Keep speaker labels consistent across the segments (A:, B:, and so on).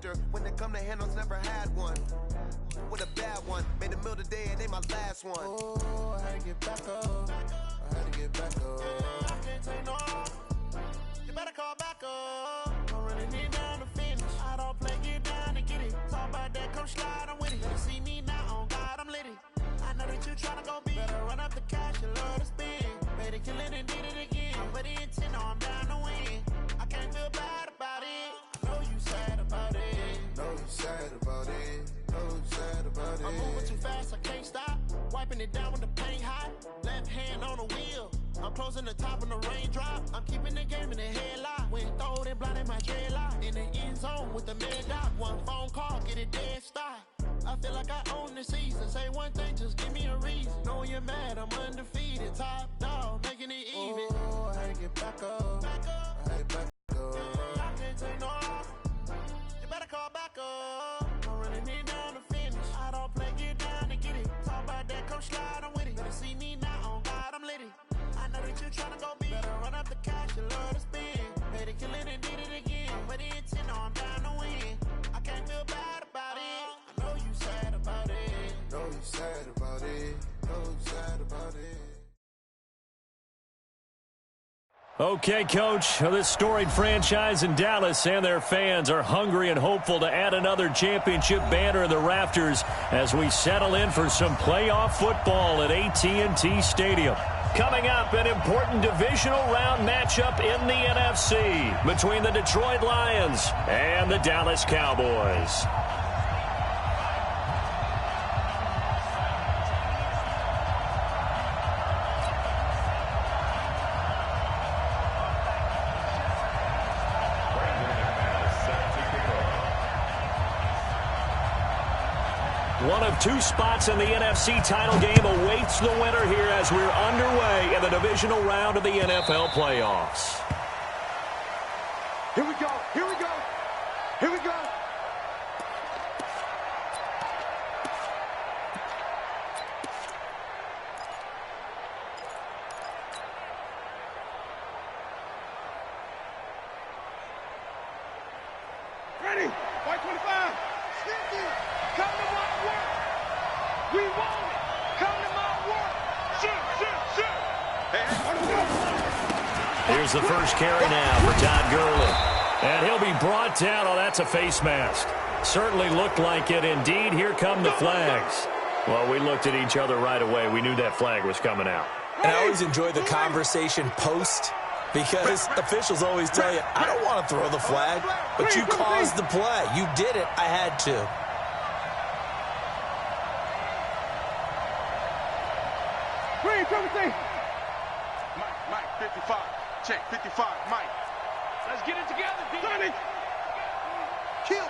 A: factor. When it come to handles, never had one. With a bad one, made a meal today and they my last one. Oh, I had to get back up. I had to get back up. I can't take no. You better call back up. I'm running it down to finish. I don't play, get down and get it. Talk about that, come slide, I'm with it. You see me now, on God, I'm litty. I know that you tryna go big. Better run up the cash, you love to spend. Better kill it and did it again. I put it in 10, no, I'm down to win. I can't feel bad about it. I know you sad about it. Know you sad about it. Know you sad about it. I'm moving too fast, I can't stop. Wiping it down with the paint hot. Left hand on the wheel. I'm closing the top of the raindrop. I'm keeping the game in the headlock. When throwed and blinded my dreadlock. In the end zone with the mid dot. One phone call, get it dead stop. I feel like I own the season. Say one thing, just give me a reason. Knowing you're mad, I'm undefeated. Top dog, making it even. Oh, I had to get back up. I had to back up. I can't take no. You better call back up. I'm running it down to finish. I don't play, get down and get it. Talk about that, come slide, I'm with it. Better see me now, on God, I'm litty. I know that you tryna go big. Better run up the cash, you love to spend. Better kill it and did it again. But in 10, no, I'm down to win. I can't feel bad about it. I know you sad about it. Know you sad about it. Know you sad about it.
B: Okay, Coach, this storied franchise in Dallas and their fans are hungry and hopeful to add another championship banner in the rafters as we settle in for some playoff football at AT&T Stadium. Coming up, an important divisional round matchup in the NFC between the Detroit Lions and the Dallas Cowboys. One of two spots in the NFC title game awaits the winner here as we're underway in the divisional round of the NFL playoffs.
C: Here we go. Here we go. Here we go. Ready? White 25. Sticky. Come to my work. We want it. Come to my work. Shoot.
B: Here's the first carry now for Todd Gurley. And he'll be brought down. Oh, that's a face mask. Certainly looked like it. Indeed, here come the flags. Well, we looked at each other right away. We knew that flag was coming out.
D: And I always enjoy the conversation post because officials always tell you, I don't want to throw the flag, but you caused the play. You did it. I had to.
C: Mike, 55. Check, 55, Mike. Let's get it together, D. Kill.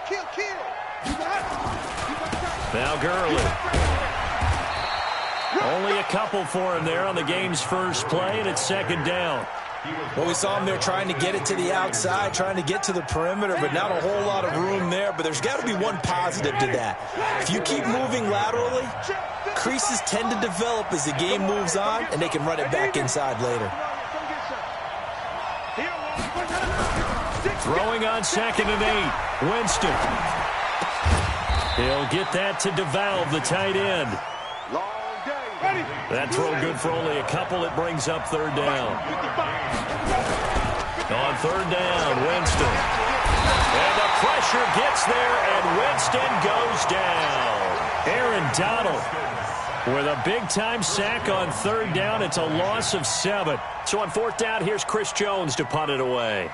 C: You got it.
B: Now Gurley. Only a couple for him there on the game's first play, and it's second down.
D: Well, we saw him there trying to get it to the outside, trying to get to the perimeter, but not a whole lot of room there. But there's got to be one positive to that. If you keep moving laterally, creases tend to develop as the game moves on, and they can run it back inside later.
B: Throwing on 2nd and 8. Winston. He'll get that to DeValve, the tight end. That throw good for only a couple. It brings up third down. On third down, Winston. And the pressure gets there, and Winston goes down. Aaron Donald with a big-time sack on third down. It's a loss of 7. So on fourth down, here's Chris Jones to punt it away.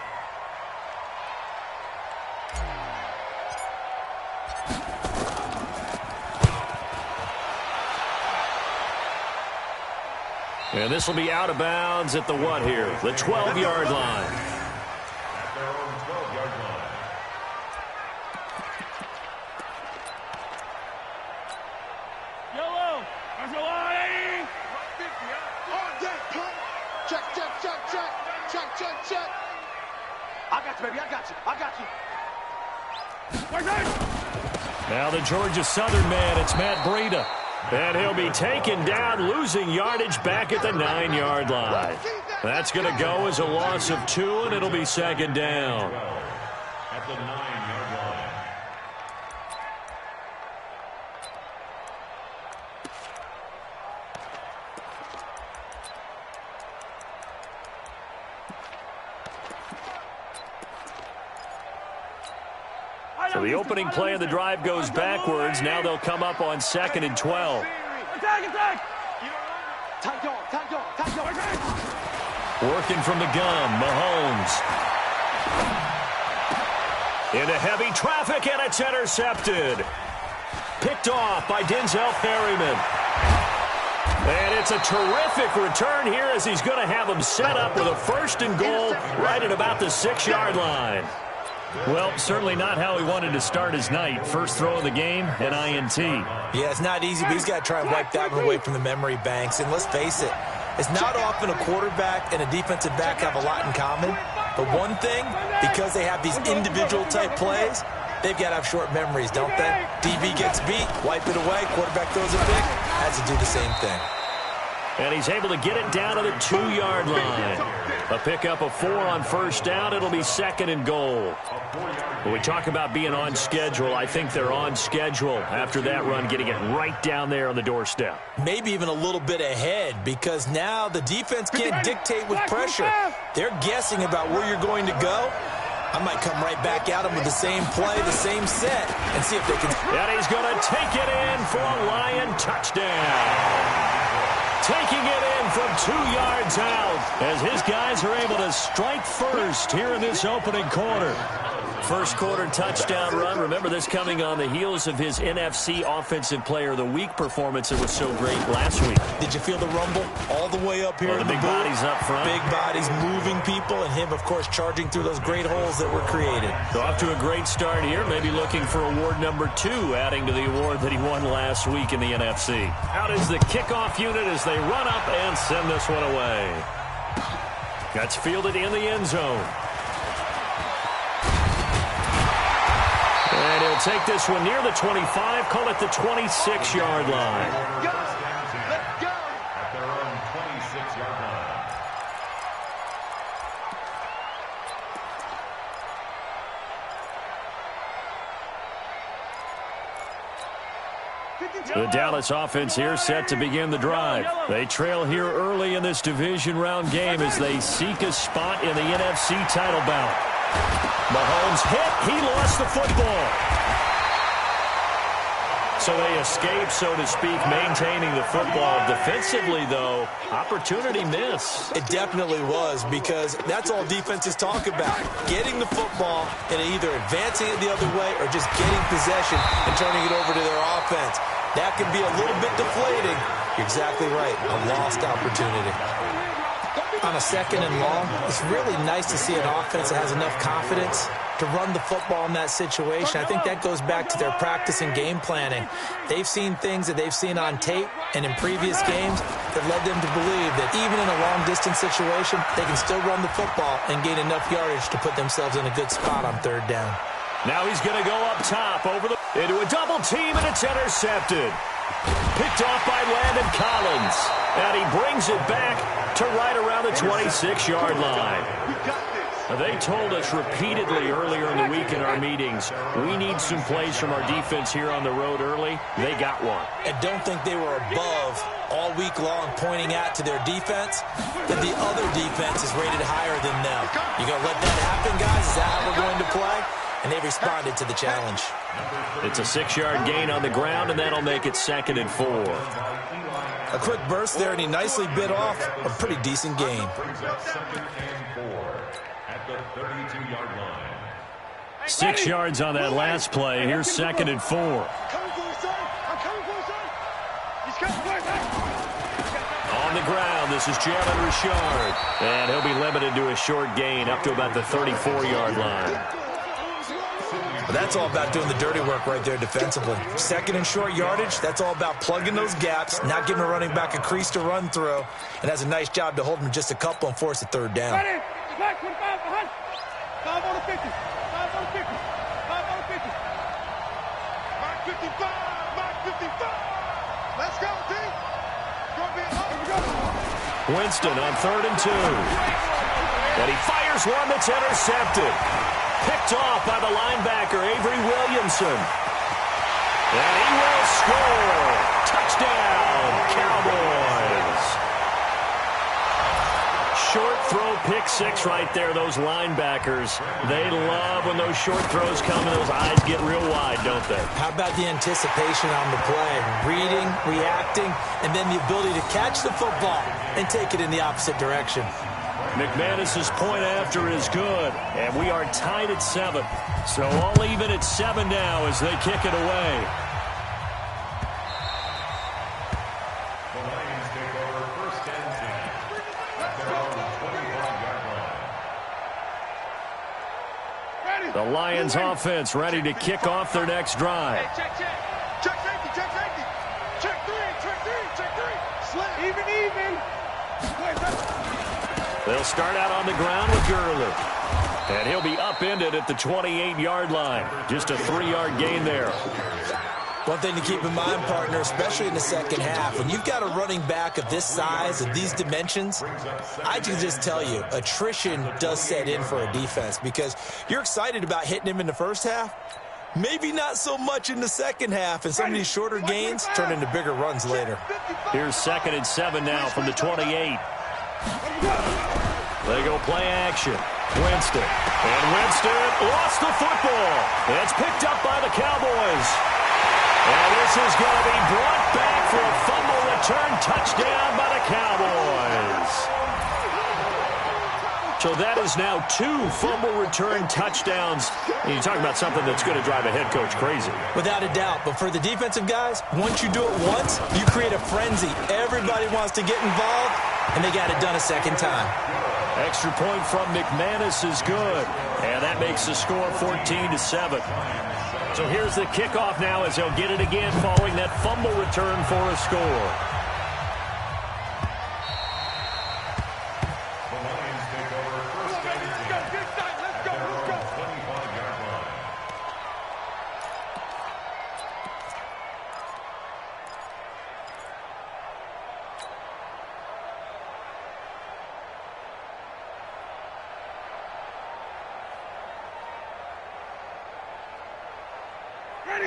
B: And this will be out of bounds at the what here? The 12-yard line.
C: Yellow. That's your line. Check. I got you, baby. I got you.
B: Now the Georgia Southern man, it's Matt Breida. And he'll be taken down, losing yardage back at the 9-yard line. That's going to go as a loss of 2, and it'll be second down.
E: At the 9-yard line.
B: So the opening play of the drive goes backwards. Now they'll come up on 2nd and 12. Working from the gun, Mahomes. Into heavy traffic, and it's intercepted. Picked off by Denzel Perryman. And it's a terrific return here as he's going to have him set up with a 1st and goal right at about the 6-yard line. Well, certainly not how he wanted to start his night. First throw of the game, an INT.
D: Yeah, it's not easy, but he's got to try and wipe that one away from the memory banks. And let's face it, it's not often a quarterback and a defensive back have a lot in common. But one thing, because they have these individual type plays, they've got to have short memories, don't they? DB gets beat, wipe it away, quarterback throws a pick, has to do the same thing.
B: And he's able to get it down to the 2-yard line. A pickup of 4 on 1st down. It'll be 2nd and goal. When we talk about being on schedule, I think they're on schedule after that run, getting it right down there on the doorstep.
D: Maybe even a little bit ahead, because now the defense can't dictate with pressure. They're guessing about where you're going to go. I might come right back at him with the same play, the same set, and see if they can.
B: And he's going to take it in for a Lion touchdown. Taking it in from 2 yards out as his guys are able to strike first here in this opening quarter. First quarter touchdown run. Remember, this coming on the heels of his NFC Offensive Player of the Week performance that was so great last week.
D: Did you feel the rumble all the way up here?
B: Well, the big bodies up front.
D: Big bodies moving people, and him, of course, charging through those great holes that were created.
B: So off to a great start here. Maybe looking for award number 2, adding to the award that he won last week in the NFC. Out is the kickoff unit as they run up and send this one away. That's fielded in the end zone. And he'll take this one near the 25, call it the 26-yard line.
C: Let's go!
E: At their own 26-yard line.
B: The Dallas offense here set to begin the drive. They trail here early in this division round game as they seek a spot in the NFC title bout. Mahomes hit. He lost the football. So they escape, so to speak, maintaining the football. Defensively, though, opportunity miss.
D: It definitely was, because that's all defenses talk about. Getting the football and either advancing it the other way or just getting possession and turning it over to their offense. That can be a little bit deflating. You're exactly right. A lost opportunity. On a 2nd and long, it's really nice to see an offense that has enough confidence to run the football in that situation. I think that goes back to their practice and game planning. They've seen things that they've seen on tape and in previous games that led them to believe that even in a long-distance situation, they can still run the football and gain enough yardage to put themselves in a good spot on 3rd down.
B: Now he's going to go up top into a double team, and it's intercepted. Picked off by Landon Collins. And he brings it back to right around the 26-yard line. They told us repeatedly earlier in the week in our meetings, we need some plays from our defense here on the road early. They got one.
D: And don't think they were above all week long pointing out to their defense that the other defense is rated higher than them. You going to let that happen, guys? Is that how we're going to play? And they responded to the challenge.
B: It's a 6-yard gain on the ground, and that'll make it 2nd and 4.
D: A quick burst there, and he nicely bit off a pretty decent gain.
E: At the 32-yard line.
B: 6 yards on that last play. Here's 2nd and 4.
C: Coming for you, son. I'm coming for you, son. He's coming for you,
B: On the ground, this is Jalen Richard. And he'll be limited to a short gain up to about the 34-yard line.
D: But that's all about doing the dirty work right there defensively. 2nd and short yardage, that's all about plugging those gaps, not giving a running back a crease to run through, and has a nice job to hold him just a couple and force a 3rd down.
C: Back 25 behind. 5 on the 50. 5 on the 50. 5 on the 50. Mark 55. Mark 55. Let's go, team.
B: Winston on 3rd and 2. And he fires one that's intercepted. Picked off by the linebacker, Avery Williamson. And he will score. Touchdown, Cowboys. Short throw pick 6'6" right there, those linebackers. They love when those short throws come and those eyes get real wide, don't they?
D: How about the anticipation on the play? Reading, reacting, and then the ability to catch the football and take it in the opposite direction.
B: McManus's point after is good, and we are tied at 7. So all even at 7 now as they kick it away. The Lions offense ready to kick off their next drive.
C: Hey, check safety, check safety. Check three. Slip. Even.
B: They'll start out on the ground with Gurley. And he'll be upended at the 28-yard line. Just a 3-yard gain there.
D: One thing to keep in mind, partner, especially in the second half, when you've got a running back of this size, of these dimensions, I can just tell you, attrition does set in for a defense because you're excited about hitting him in the first half. Maybe not so much in the second half, and some of these shorter gains turn into bigger runs later.
B: Here's 2nd and 7 now from the 28. They go play action. Winston. And Winston lost the football. It's picked up by the Cowboys. And this is going to be brought back for a fumble return touchdown by the Cowboys. So that is now 2 fumble return touchdowns. And you talk about something that's going to drive a head coach crazy.
D: Without a doubt. But for the defensive guys, once you do it once, you create a frenzy. Everybody wants to get involved, and they got it done a second time.
B: Extra point from McManus is good. And that makes the score 14-7. So here's the kickoff now as they'll get it again following that fumble return for a score.
E: The Lions take over first and 10. Let's go. 25-yard line.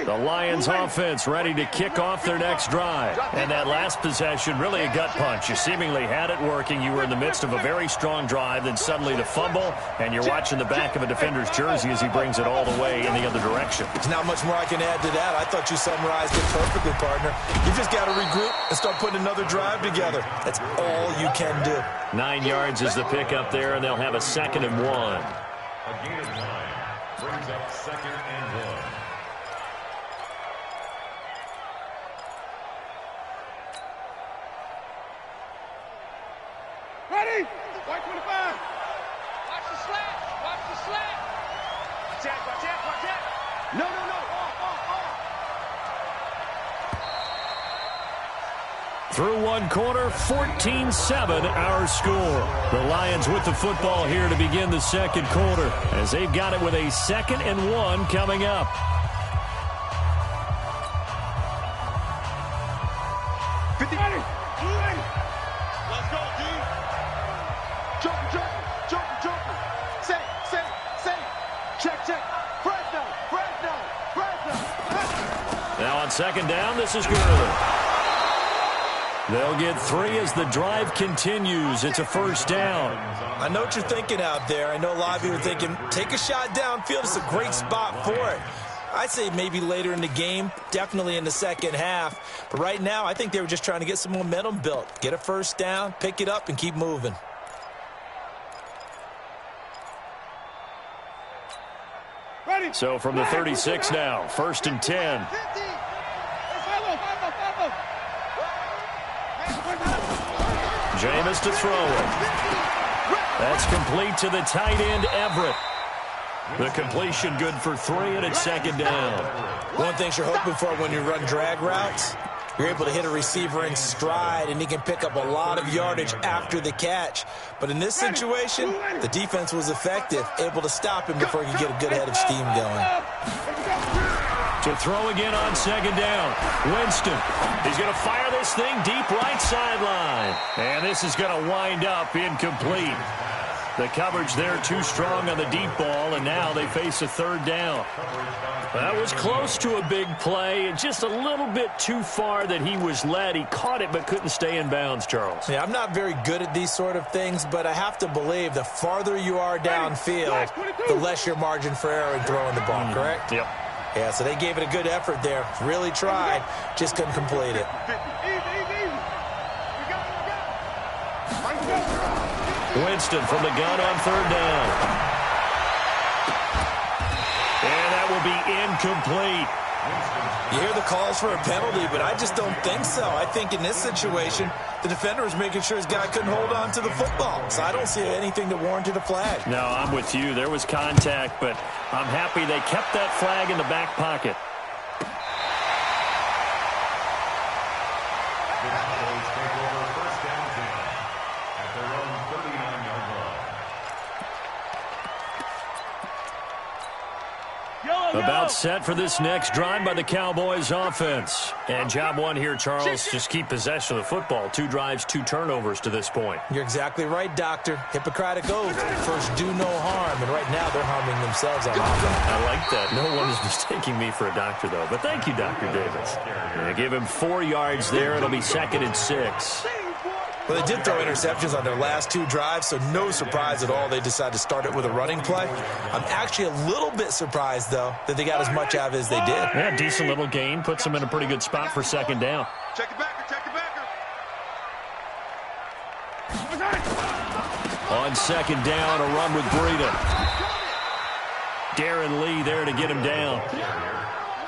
B: The Lions offense ready to kick off their next drive. And that last possession, really a gut punch. You seemingly had it working. You were in the midst of a very strong drive. Then suddenly the fumble, and you're watching the back of a defender's jersey as he brings it all the way in the other direction.
D: There's not much more I can add to that. I thought you summarized it perfectly, partner. You just got to regroup and start putting another drive together. That's all you can do.
B: 9 yards is the pickup there, and they'll have a 2nd and 1.
E: A gain of 9 brings up 2nd and 1.
C: Ready? White 25. Watch the slack. Watch that. No.
B: Through one quarter, 14-7 our score. The Lions with the football here to begin the second quarter as they've got it with a 2nd and 1 coming up.
C: Let's go, D. Joker. Say. Check. Fresno.
B: Now on 2nd down, this is Gurley. They'll get 3 as the drive continues. It's a 1st down.
D: I know what you're thinking out there. I know a lot of you are thinking, take a shot downfield. It's a great spot for it. I'd say maybe later in the game, definitely in the second half. But right now, I think they were just trying to get some momentum built. Get a 1st down, pick it up, and keep moving.
C: Ready?
B: So from the 36 now, 1st and 10. Jameis to throw it. That's complete to the tight end, Everett. The completion good for 3, and it's 2nd down.
D: One thing you're hoping for when you run drag routes, you're able to hit a receiver in stride, and he can pick up a lot of yardage after the catch. But in this situation, the defense was effective, able to stop him before he could get a good head of steam going.
B: To throw again on 2nd down. Winston. He's going to fire this thing deep right sideline. And this is going to wind up incomplete. The coverage there too strong on the deep ball, and now they face a third down. That was close to a big play, and just a little bit too far that he was led. He caught it but couldn't stay in bounds, Charles.
D: Yeah, I'm not very good at these sort of things, but I have to believe the farther you are downfield, the less your margin for error in throwing the ball, correct?
B: Yep.
D: Yeah, so they gave it a good effort there. Really tried, just couldn't complete it.
B: Winston from the gun on third down. And that will be incomplete.
D: You hear the calls for a penalty, but I just don't think so. I think in this situation, the defender was making sure his guy couldn't hold on to the football. So I don't see anything that warranted a flag.
B: No, I'm with you. There was contact, but I'm happy they kept that flag in the back pocket. About set for this next drive by the Cowboys offense. And job one here, Charles, just keep possession of the football. 2 drives, 2 turnovers to this point.
D: You're exactly right, Doctor. Hippocratic oath. First, do no harm. And right now, they're harming themselves on offense.
B: I like that. No one is mistaking me for a doctor, though. But thank you, Dr. Davis. Give him 4 yards there. It'll be 2nd and 6.
D: Well, they did throw interceptions on their last 2 drives, so no surprise at all they decided to start it with a running play. I'm actually a little bit surprised, though, that they got as much out of it as they did.
B: Yeah, decent little gain. Puts them in a pretty good spot for 2nd down.
C: Check it back, check it back.
B: On 2nd down, a run with Breida. Darren Lee there to get him down.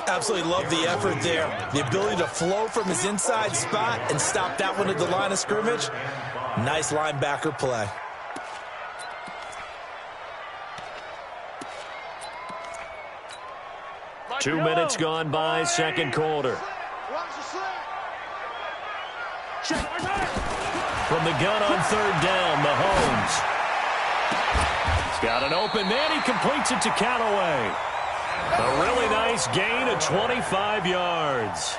D: Absolutely love the effort there. The ability to flow from his inside spot and stop that one at the line of scrimmage. Nice linebacker play.
B: Two minutes gone by, 2nd quarter. From the gun on 3rd down, Mahomes. He's got an open man. He completes it to Callaway. A really nice gain of 25 yards.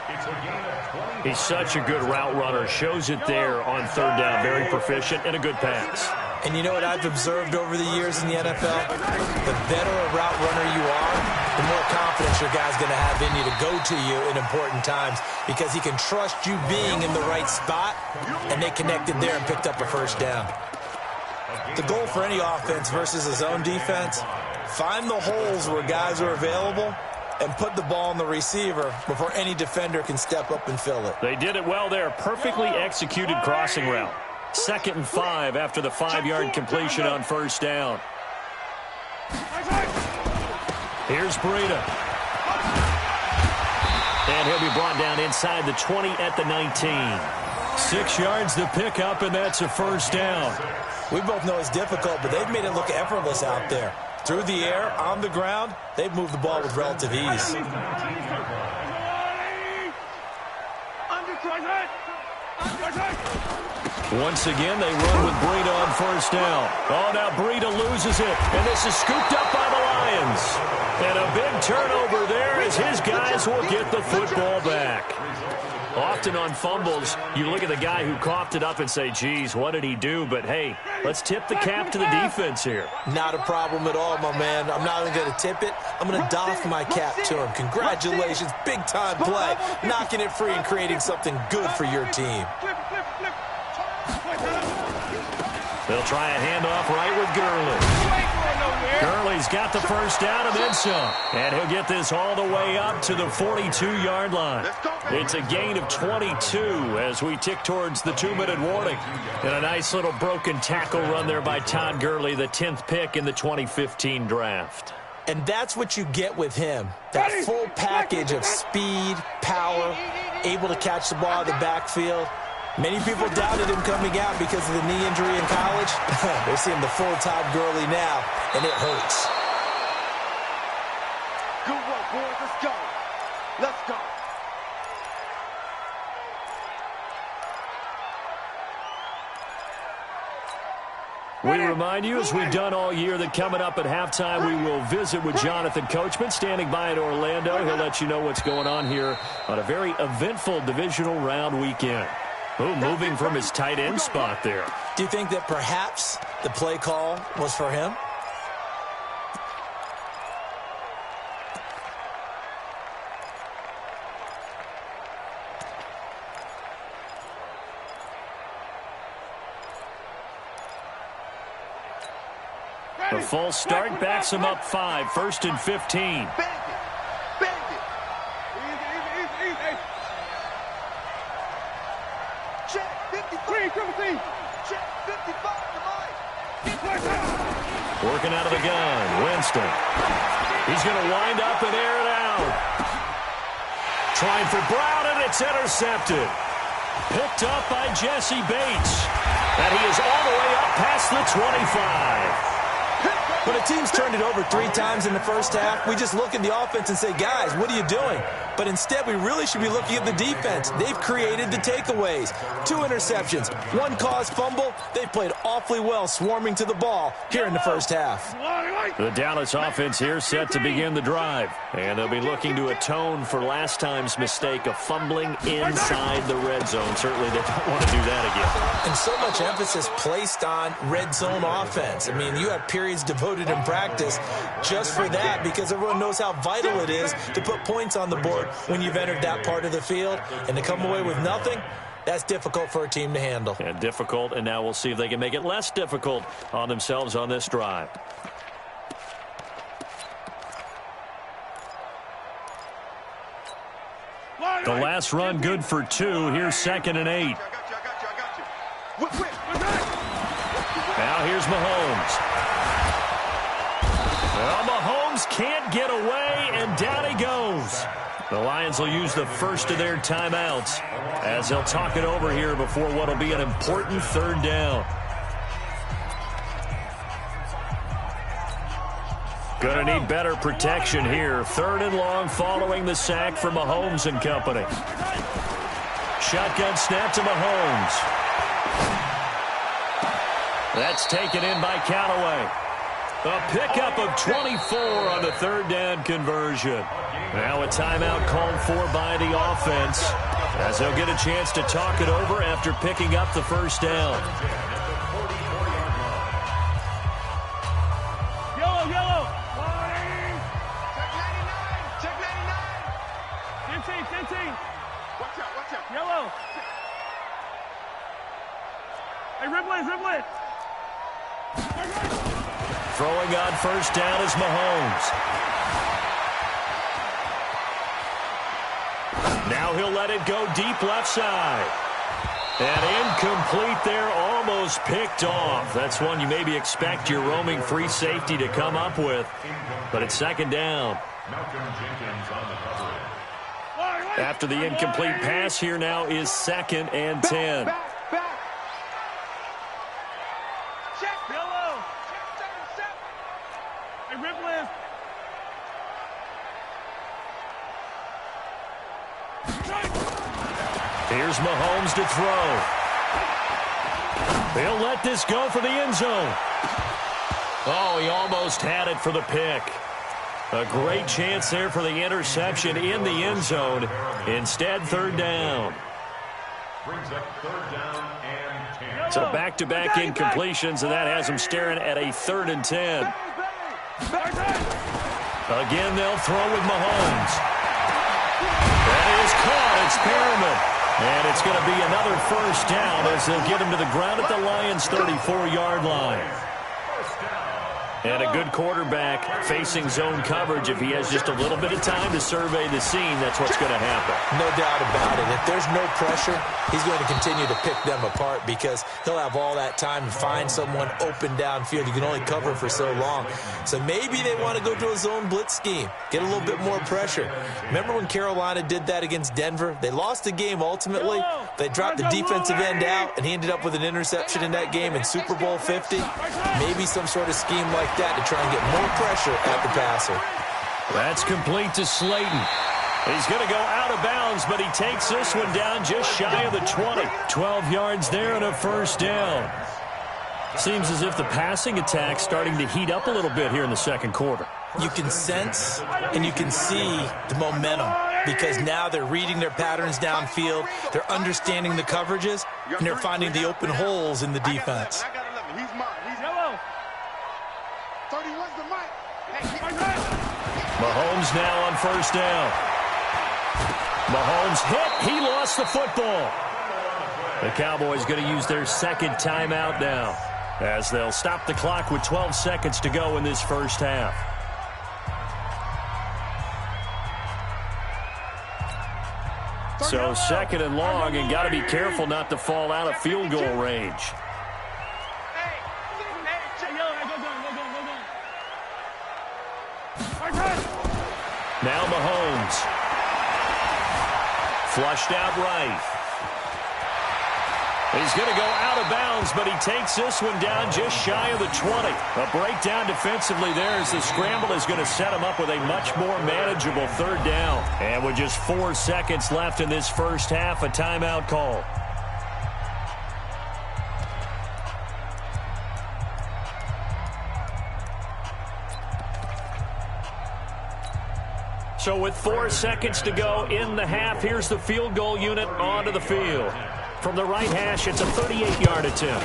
B: He's such a good route runner. Shows it there on 3rd down. Very proficient and a good pass.
D: And you know what I've observed over the years in the NFL? The better a route runner you are, the more confidence your guy's going to have in you to go to you in important times because he can trust you being in the right spot, and they connected there and picked up a 1st down. The goal for any offense versus a zone defense, find the holes where guys are available and put the ball on the receiver before any defender can step up and fill it.
B: They did it well there. Perfectly executed crossing route. 2nd and 5 after the 5-yard completion on 1st down. Here's Breida. And he'll be brought down inside the 20 at the 19. 6 yards to pick up, and that's a 1st down.
D: We both know it's difficult, but they've made it look effortless out there. Through the air, on the ground, they've moved the ball with relative ease.
B: Once again, they run with Breida on 1st down. Oh, now Breida loses it, and this is scooped up by the Lions. And a big turnover there as his guys will get the football back. Often on fumbles, you look at the guy who coughed it up and say, geez, what did he do? But, hey, let's tip the cap to the defense here.
D: Not a problem at all, my man. I'm not even going to tip it. I'm going to doff my cap to him. Congratulations, big-time play. Knocking it free and creating something good for your team.
B: They'll try a handoff right with Gurley. Gurley's got the 1st down and then some. And he'll get this all the way up to the 42-yard line. It's a gain of 22 as we tick towards the 2-minute warning. And a nice little broken tackle run there by Todd Gurley, the 10th pick in the 2015 draft.
D: And that's what you get with him. That full package of speed, power, able to catch the ball in the backfield. Many people doubted him coming out because of the knee injury in college. They're seeing the full Todd Gurley now, and it hurts.
C: Good work, boys. Let's go. Let's go.
B: We remind you, as we've done all year, that coming up at halftime, we will visit with Jonathan Coachman, standing by in Orlando. He'll let you know what's going on here on a very eventful divisional round weekend. Ooh, moving from his tight end spot there.
D: Do you think that perhaps the play call was for him?
B: The false start backs him up 5, 1st and 15.
C: Bang it. Easy. Check 53. Check 55 to Mike.
B: Working out of the gun, Winston. He's going to wind up and air it out. Trying for Brown, and it's intercepted. Picked up by Jesse Bates. And he is all the way up past the 25.
D: When a team's turned it over 3 times in the first half, we just look at the offense and say, guys, what are you doing? But instead, we really should be looking at the defense. They've created the takeaways. 2 interceptions, 1 caused fumble. They've played awfully well swarming to the ball here in the first half.
B: The Dallas offense here set to begin the drive. And they'll be looking to atone for last time's mistake of fumbling inside the red zone. Certainly they don't want to do that again.
D: And so much emphasis placed on red zone offense. I mean, you have periods devoted in practice just for that because everyone knows how vital it is to put points on the board when you've entered that part of the field. And to come away with nothing, that's difficult for a team to handle.
B: And difficult, and now we'll see if they can make it less difficult on themselves on this drive. The last run good for 2. Here's 2nd and 8.
C: I got you. Whip.
B: Now here's Mahomes. Well, Mahomes can't get away, and down he goes. The Lions will use the first of their timeouts as they'll talk it over here before what will be an important 3rd down. Going to need better protection here. 3rd and long following the sack from Mahomes and company. Shotgun snap to Mahomes. That's taken in by Callaway. A pickup of 24 on the 3rd down conversion. Now a timeout called for by the offense as they'll get a chance to talk it over after picking up the 1st down.
C: Yellow. Check 99. 15. Watch out. Yellow. Hey, Ribley.
B: Throwing on 1st down is Mahomes. Now he'll let it go deep left side. And incomplete there, almost picked off. That's one you maybe expect your roaming free safety to come up with. But it's 2nd down. After the incomplete pass, here now is 2nd and 10.
C: Back. Check. Yellow. Check 7. Hey, Ribley.
B: Here's Mahomes to throw. They'll let this go for the end zone. Oh, he almost had it for the pick. A great chance there for the interception in the end zone. Instead, 3rd down. So back-to-back incompletions, and that has them staring at a 3rd and 10. Again, they'll throw with Mahomes. That is caught. It's Perriman. And it's going to be another 1st down as they'll get him to the ground at the Lions' 34-yard line. And a good quarterback facing zone coverage. If he has just a little bit of time to survey the scene, that's what's going to happen.
D: No doubt about it. If there's no pressure, he's going to continue to pick them apart because he'll have all that time to find someone open downfield. You can only cover for so long. So maybe they want to go to a zone blitz scheme, get a little bit more pressure. Remember when Carolina did that against Denver? They lost the game ultimately. They dropped the defensive end out, and he ended up with an interception in that game in Super Bowl 50. Maybe some sort of scheme like that to try and get more pressure at the passer.
B: That's complete to Slayton. He's going to go out of bounds, but he takes this one down just shy of the 20. 12 yards there and a 1st down. Seems as if the passing attack's starting to heat up a little bit here in the 2nd quarter.
D: You can sense and you can see the momentum because now they're reading their patterns downfield, they're understanding the coverages, and they're finding the open holes in the defense.
C: I got 11. He's mine. He's yellow. 31's the mic.
B: Mahomes now on first down. Mahomes hit. He lost the football. The Cowboys going to use their second timeout now, as they'll stop the clock with 12 seconds to go in this first half. So second and long, and got to be careful not to fall out of field goal range. Now Mahomes. Flushed out right. He's going to go out of bounds, but he takes this one down just shy of the 20. A breakdown defensively there as the scramble is going to set him up with a much more manageable third down. And with just 4 seconds left in this first half, a timeout call. So with 4 seconds to go in the half, here's the field goal unit onto the field. From the right hash, it's a 38-yard attempt.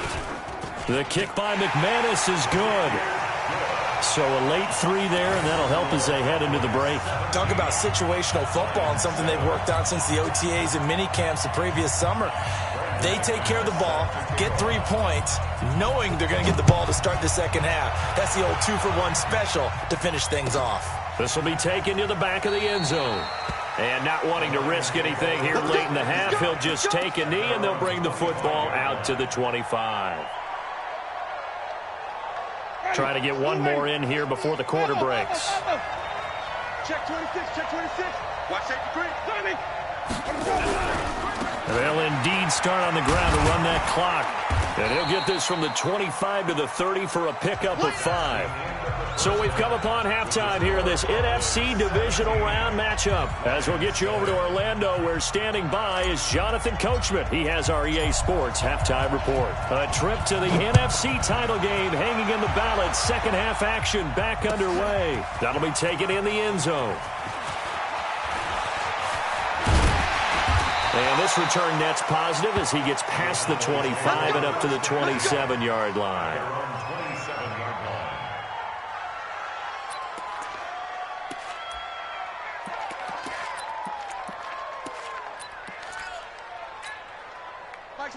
B: The kick by McManus is good. So a late 3 there, and that'll help as they head into the break.
D: Talk about situational football and something they've worked on since the OTAs and mini camps the previous summer. They take care of the ball, get 3 points, knowing they're going to get the ball to start the second half. That's the old 2-for-1 special to finish things off.
B: This will be taken to the back of the end zone. And not wanting to risk anything here late in the half, he'll just take a knee, and they'll bring the football out to the 25. Trying to get one more in here before the quarter breaks.
C: Check 26, check 26. Watch safety green.
B: They'll indeed start on the ground to run that clock. And he'll get this from the 25 to the 30 for a pickup of 5. So we've come upon halftime here in this NFC divisional round matchup. As we'll get you over to Orlando, where standing by is Jonathan Coachman. He has our EA Sports halftime report. A trip to the NFC title game hanging in the balance. Second half action back underway. That'll be taken in the end zone. And this return net's positive as he gets past the 25 and up to the 27-yard line.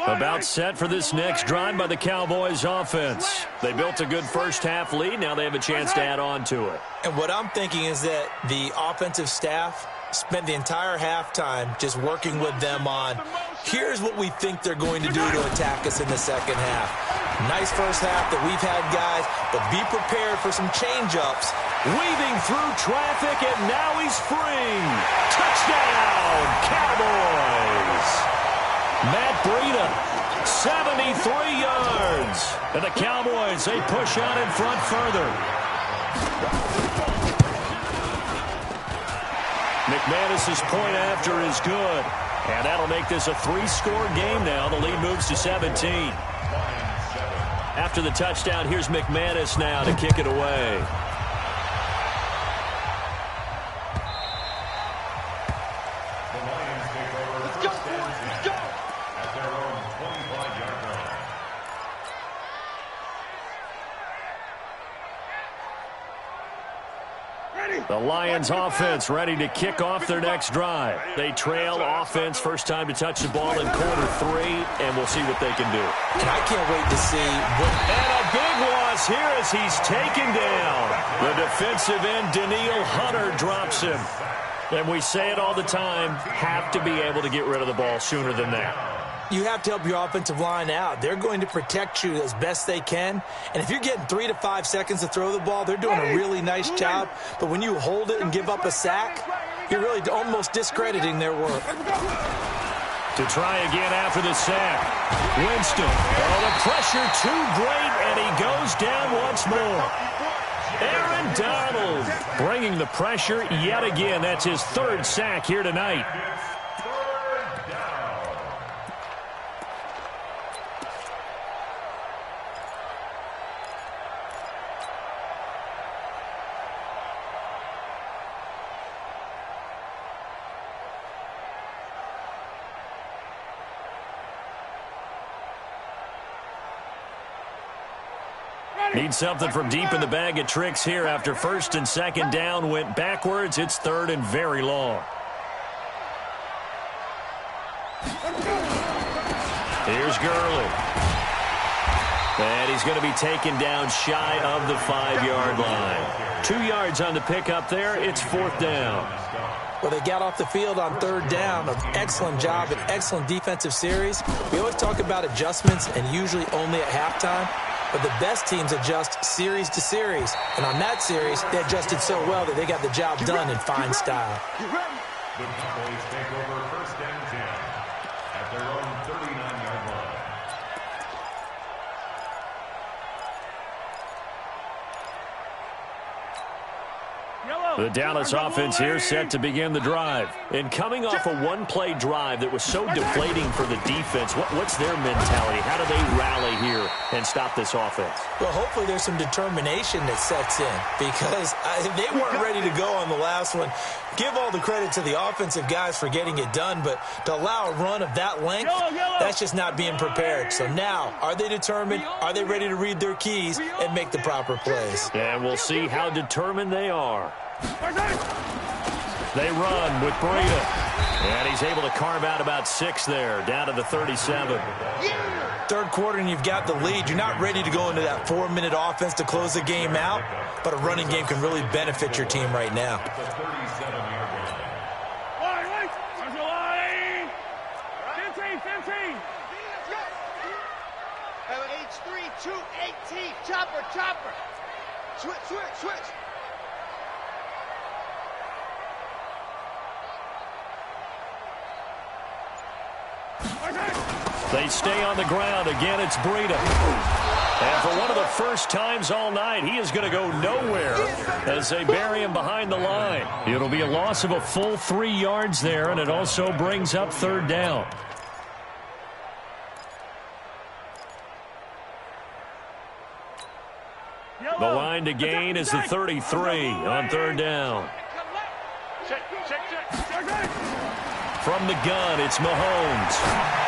B: About set for this next drive by the Cowboys offense. They built a good first half lead. Now they have a chance to add on to it.
D: And what I'm thinking is that the offensive staff spent the entire halftime just working with them on, here's what we think they're going to do to attack us in the second half. Nice first half that we've had, guys, but be prepared for some change-ups.
B: Weaving through traffic, and now he's free. Touchdown, Cowboys. Matt Breida, 73 yards. And the Cowboys, they push out in front further. McManus's point after is good. And that'll make this a 3-score game now. The lead moves to 17. After the touchdown, here's McManus now to kick it away. The Lions offense ready to kick off their next drive. They trail offense, first time to touch the ball in quarter 3, and we'll see what they can do.
D: And I can't wait to see what...
B: And a big loss here as he's taken down. The defensive end, Danielle Hunter, drops him. And we say it all the time, have to be able to get rid of the ball sooner than that.
D: You have to help your offensive line out. They're going to protect you as best they can. And if you're getting 3 to 5 seconds to throw the ball, they're doing a really nice job. But when you hold it and give up a sack, you're really almost discrediting their work.
B: To try again after the sack. Winston. Oh, the pressure too great, and he goes down once more. Aaron Donald bringing the pressure yet again. That's his 3rd sack here tonight. Need something from deep in the bag of tricks here after first and second down went backwards. It's third and very long. Here's Gurley. And he's going to be taken down shy of the 5-yard line. 2 yards on the pickup there. It's fourth down.
D: Well, they got off the field on third down. An excellent job, an excellent defensive series. We always talk about adjustments and usually only at halftime. But the best teams adjust series to series. And on that series, they adjusted so well that they got the job done in fine style.
E: The Cowboys take over first and 10 at their own 39-yard line.
B: The Dallas offense here set to begin the drive. And coming off a one-play drive that was so deflating for the defense, what's their mentality? How do they rally here and stop this offense?
D: Well, hopefully there's some determination that sets in because they weren't ready to go on the last one. Give all the credit to the offensive guys for getting it done, but to allow a run of that length, that's just not being prepared. So now, are they determined? Are they ready to read their keys and make the proper plays?
B: And we'll see how determined they are. They run with Breida. And he's able to carve out about 6 there, down to the 37.
D: Third quarter and you've got the lead. You're not ready to go into that 4-minute offense to close the game out, but a running game can really benefit your team right now.
E: The 37-yard line.
C: Have an H3, 218, chopper. Switch.
B: They stay on the ground. Again, it's Breida. And for one of the first times all night, he is going to go nowhere as they bury him behind the line. It'll be a loss of a full 3 yards there, and it also brings up third down. The line to gain is the 33 on third down.
C: Check.
B: From the gun, it's Mahomes.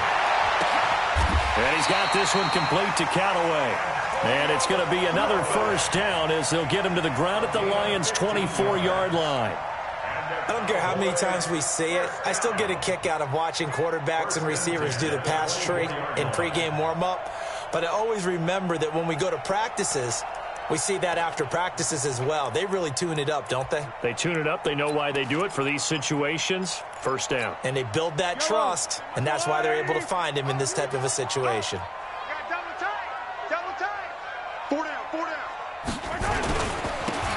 B: And he's got this one complete to Callaway. And it's going to be another first down as they'll get him to the ground at the Lions' 24-yard line.
D: I don't care how many times we see it. I still get a kick out of watching quarterbacks and receivers do the pass tree in pregame warm-up. But I always remember that when we go to practices, we see that after practices as well. They really tune it up, don't they?
B: They tune it up. They know why they do it for these situations. First down.
D: And they build that trust, and that's why they're able to find him in this type of a situation.
C: Double time. 4 down.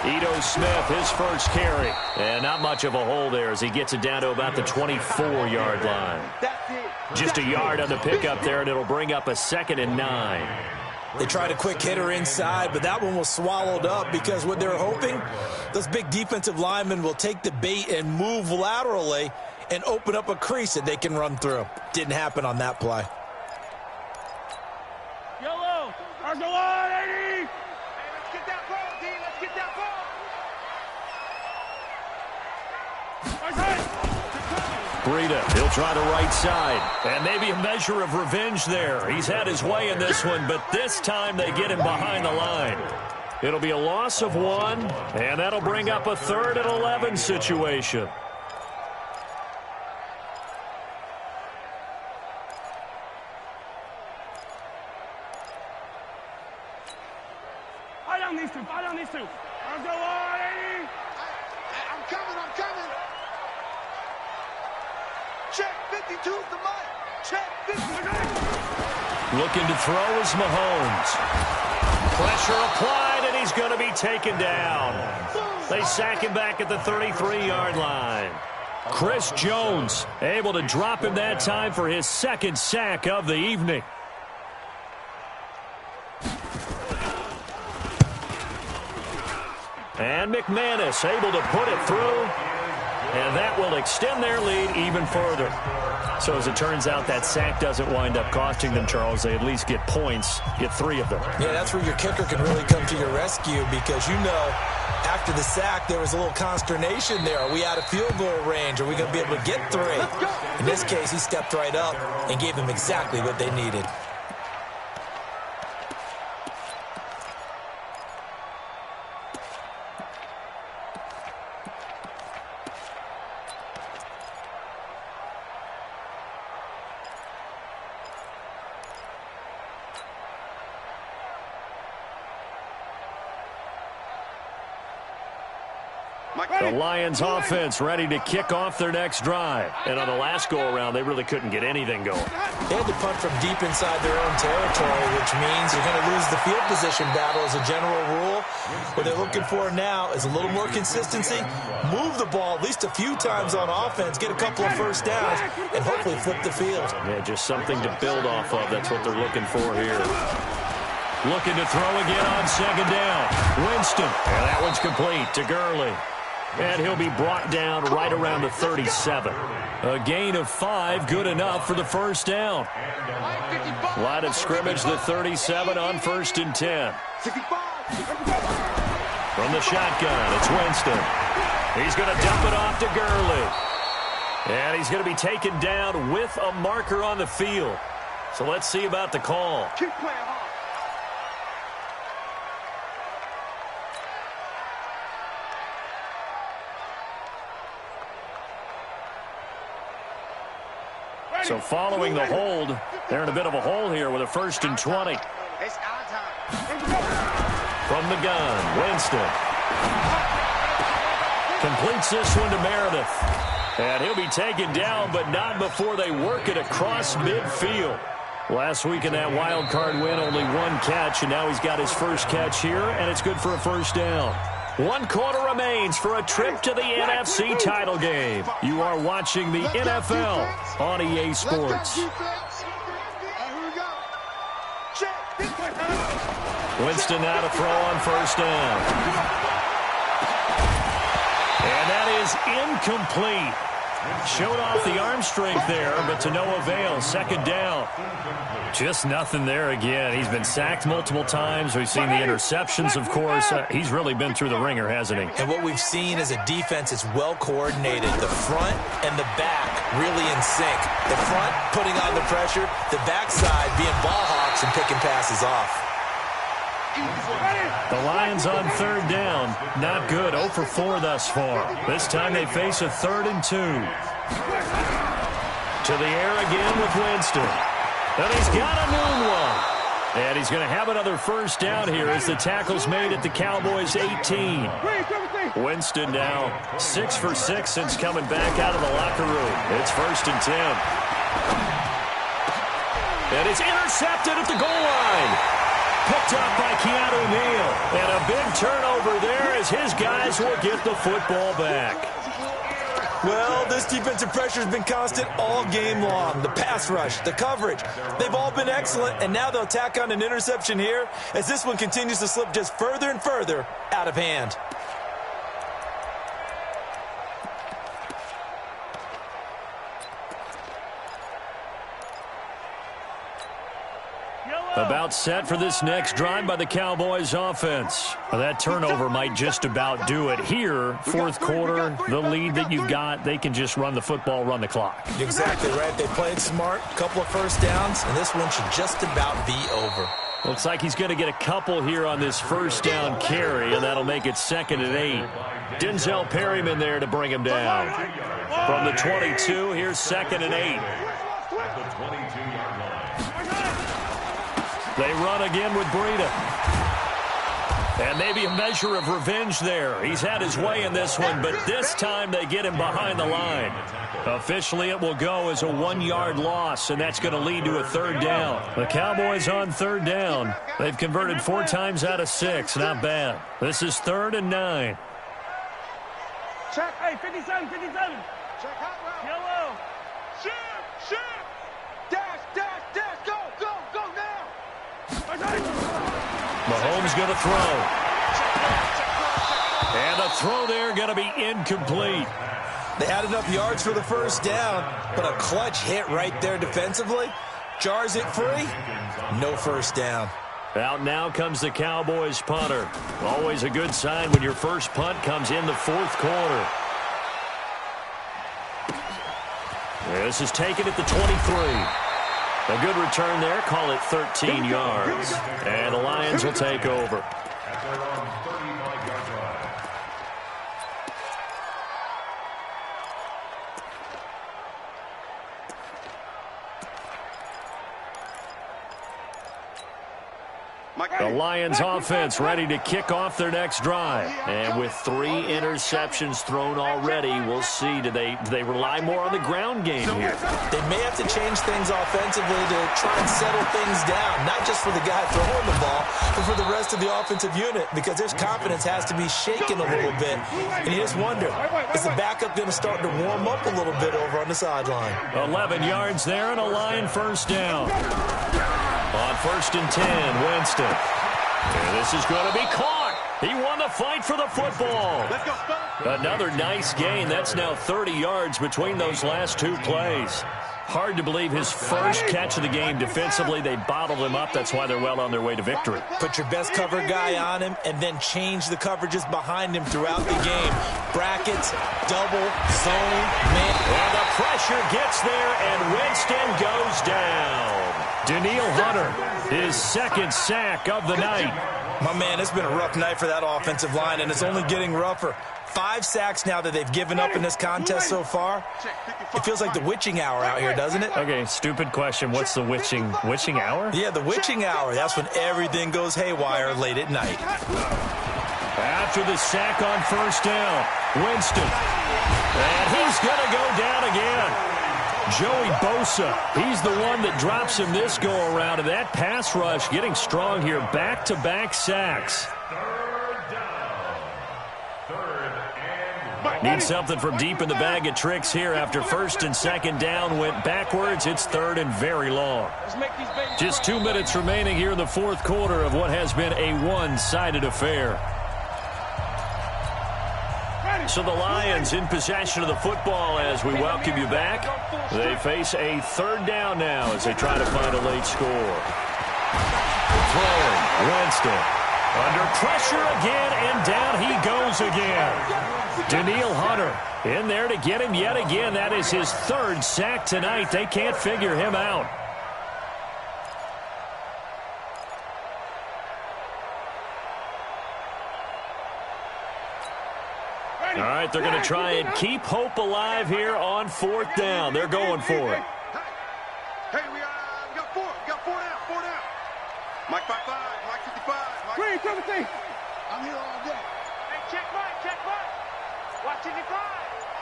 B: Ito Smith, his first carry. And not much of a hole there as he gets it down to about the 24-yard line. Just a yard on the pickup there, and it'll bring up a 2nd and 9.
D: They tried a quick hitter inside, but that one was swallowed up because what they're hoping, those big defensive linemen will take the bait and move laterally and open up a crease that they can run through. Didn't happen on that play.
C: Yellow. Argolon, 80. Hey, let's get that ball, D. Let's get that ball.
B: Breida, he'll try the right side. And maybe a measure of revenge there. He's had his way in this one, but this time they get him behind the line. It'll be a loss of 1, and that'll bring up a 3rd and 11 situation.
C: Fight on these two. Argolon, 80. I'm coming. Check 52's the money. Check 50.
B: Looking to throw is Mahomes. Pressure applied, and he's going to be taken down. They sack him back at the 33-yard line. Chris Jones able to drop him that time for his 2nd sack of the evening. And McManus able to put it through. And that will extend their lead even further. So as it turns out, that sack doesn't wind up costing them, Charles. They at least get points, get 3 of them.
D: Yeah, that's where your kicker can really come to your rescue because, you know, after the sack, there was a little consternation there. Are we out of field goal range? Are we going to be able to get 3? In this case, he stepped right up and gave them exactly what they needed.
B: The Lions offense ready to kick off their next drive. And on the last go-around, they really couldn't get anything going.
D: They had to punt from deep inside their own territory, which means you're going to lose the field position battle as a general rule. What they're looking for now is a little more consistency, move the ball at least a few times on offense, get a couple of first downs, and hopefully flip the field.
B: Yeah, just something to build off of. That's what they're looking for here. Looking to throw again on second down. Winston. And that one's complete to Gurley. And he'll be brought down right around the 37. A gain of 5, good enough for the first down. Line of scrimmage, the 37 on 1st and 10. From the shotgun, it's Winston. He's going to dump it off to Gurley. And he's going to be taken down with a marker on the field. So let's see about the call.
C: Keep playing hard.
B: So following the hold, they're in a bit of a hole here with a 1st and 20.
C: It's our time.
B: From the gun, Winston. Completes this one to Meredith. And he'll be taken down, but not before they work it across midfield. Last week in that wild card win, only 1 catch, and now he's got his first catch here, and it's good for a first down. 1 quarter remains for a trip to the NFC title game. You are watching the NFL on EA Sports. Winston now to throw on first down. And that is incomplete. Showed off the arm strength there, but to no avail. Second down. Just nothing there again. He's been sacked multiple times. We've seen the interceptions, of course. He's really been through the ringer, hasn't he?
D: And what we've seen is a defense that's well coordinated. The front and the back really in sync. The front putting on the pressure, the backside being ball hawks and picking passes off.
B: The Lions on 3rd down. Not good. 0 for 4 thus far. This time they face a 3rd and 2. To the air again with Winston. And he's got a noon one. And he's going to have another first down here as the tackle's made at the Cowboys' 18. Winston now 6 for 6 since coming back out of the locker room. It's 1st and 10. And it's intercepted at the goal line. Picked up by Keanu Neal. And a big turnover there as his guys will get the football back.
D: Well, this defensive pressure has been constant all game long. The pass rush, the coverage, they've all been excellent, and now they'll tack on an interception here as this one continues to slip just further and further out of hand.
B: About set for this next drive by the Cowboys offense. Well, that turnover might just about do it here. 4th quarter, the lead that you've got, they can just run the football, run the clock.
D: Exactly right. They played smart, couple of first downs, and this one should just about be over.
B: Looks like he's going to get a couple here on this first down carry, and that'll make it 2nd and 8. Denzel Perryman there to bring him down. From the 22, here's 2nd and 8. They run again with Breida. And maybe a measure of revenge there. He's had his way in this one, but this time they get him behind the line. Officially, it will go as a 1-yard loss, and that's going to lead to a 3rd down. The Cowboys on 3rd down. They've converted 4 times out of 6. Not bad. This is 3rd and 9.
C: Check. Hey, 57, 57. Check hot route. Yellow. Shoot. Dash. Go now.
B: Mahomes going to throw. And the throw there going to be incomplete.
D: They had enough yards for the first down, but a clutch hit right there defensively. Jars it free. No first down.
B: Out now comes the Cowboys punter. Always a good sign when your first punt comes in the 4th quarter. This is taken at the 23. A good return there. Call it 13 yards. And the Lions will take over. The Lions offense ready to kick off their next drive. And with 3 interceptions thrown already, we'll see. Do they rely more on the ground game here?
D: They may have to change things offensively to try and settle things down, not just for the guy throwing the ball, but for the rest of the offensive unit, because their confidence has to be shaken a little bit. And you just wonder, is the backup going to start to warm up a little bit over on the sideline?
B: 11 yards there and a Lion first down. On 1st and 10, Winston. And this is going to be caught. He won the fight for the football. Another nice gain. That's now 30 yards between those last 2 plays. Hard to believe his first catch of the game defensively. They bottled him up. That's why they're well on their way to victory.
D: Put your best cover guy on him and then change the coverages behind him throughout the game. Brackets, double, zone, man.
B: And the pressure gets there, and Winston goes down. Daniil Hunter, his 2nd sack of the night.
D: My man, it's been a rough night for that offensive line, and it's only getting rougher. 5 sacks now that they've given up in this contest so far. It feels like the witching hour out here, doesn't it?
B: Okay, stupid question. What's the witching hour?
D: Yeah, the witching hour. That's when everything goes haywire late at night.
B: After the sack on 1st down, Winston. And he's going to go down again. Joey Bosa, he's the one that drops him this go-around. And that pass rush getting strong here. Back-to-back sacks. Need something from deep in the bag of tricks here after 1st and 2nd down went backwards. It's 3rd and very long. Just 2 minutes remaining here in the 4th quarter of what has been a one-sided affair. So the Lions in possession of the football as we welcome you back. They face a 3rd down now as they try to find a late score. Throwing, Winston. Under pressure again, and down he goes again. Daniil Hunter in there to get him yet again. That is his 3rd sack tonight. They can't figure him out. All right, they're going to try and keep hope alive here on 4th down. They're going for it.
C: Hey, we got 4. We got 4 down. Mike 55, Mike 55. Mike. Green, 17. I'm here all day. Hey, check Mike. Watch 55.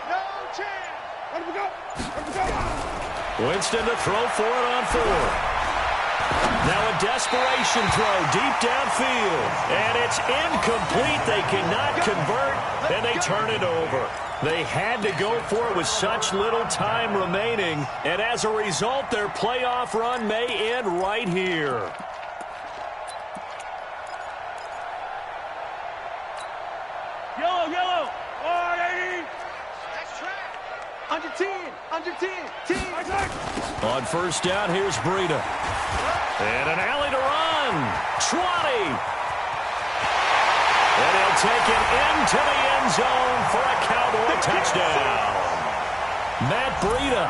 C: No chance. Let him go.
B: Winston to throw for it on 4. Now a desperation throw deep downfield. And it's incomplete. They cannot convert, and they turn it over. They had to go for it with such little time remaining. And as a result, their playoff run may end right here.
C: Yellow. 80. That's track. Under 10.
B: On 1st down, here's Breida. And an alley to run. 20. And he'll take it into the end zone for a Cowboy touchdown. Matt Breida,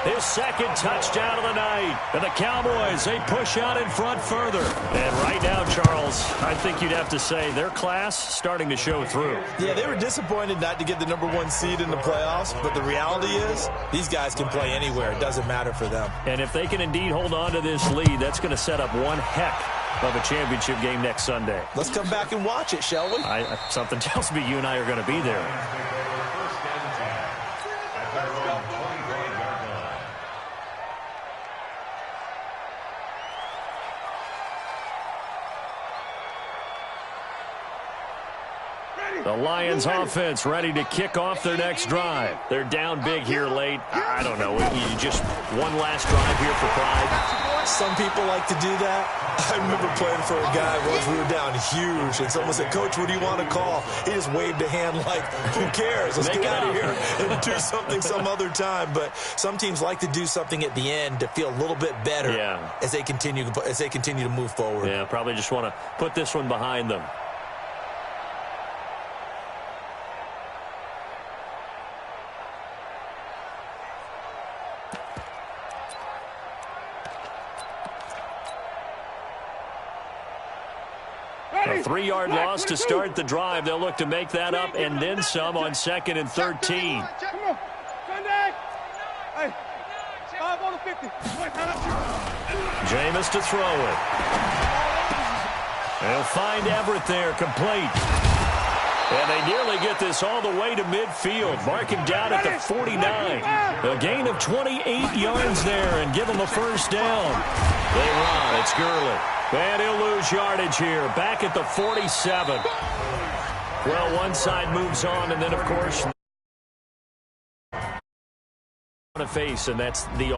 B: his 2nd touchdown of the night. And the Cowboys, they push out in front further. And right now, Charles, I think you'd have to say their class starting to show through.
D: Yeah, they were disappointed not to get the #1 seed in the playoffs, but the reality is these guys can play anywhere. It doesn't matter for them.
B: And if they can indeed hold on to this lead, that's going to set up one heck of a championship game next Sunday.
D: Let's come back and watch it, shall we?
B: Something tells me you and I are going to be there. The Lions offense ready to kick off their next drive. They're down big here late. I don't know. You just one last drive here for pride.
D: Some people like to do that. I remember playing for a guy once we were down huge, and someone said, "Coach, what do you want to call?" He just waved a hand like, "Who cares? Let's get out of here and do something some other time." But some teams like to do something at the end to feel a little bit better as they continue to move forward.
B: Yeah, probably just want to put this one behind them. A 3-yard loss to start the drive. They'll look to make that up and then some on 2nd and 13.
C: Come on. Sunday. Hey, 5 on the 50.
B: Jameis to throw it. They'll find Everett there, complete. And they nearly get this all the way to midfield. Mark him down at the 49. A gain of 28 yards there and give him a first down. They run. It's Gurley. And he'll lose yardage here. Back at the 47. Well, one side moves on, and then, of course, on a face, and that's the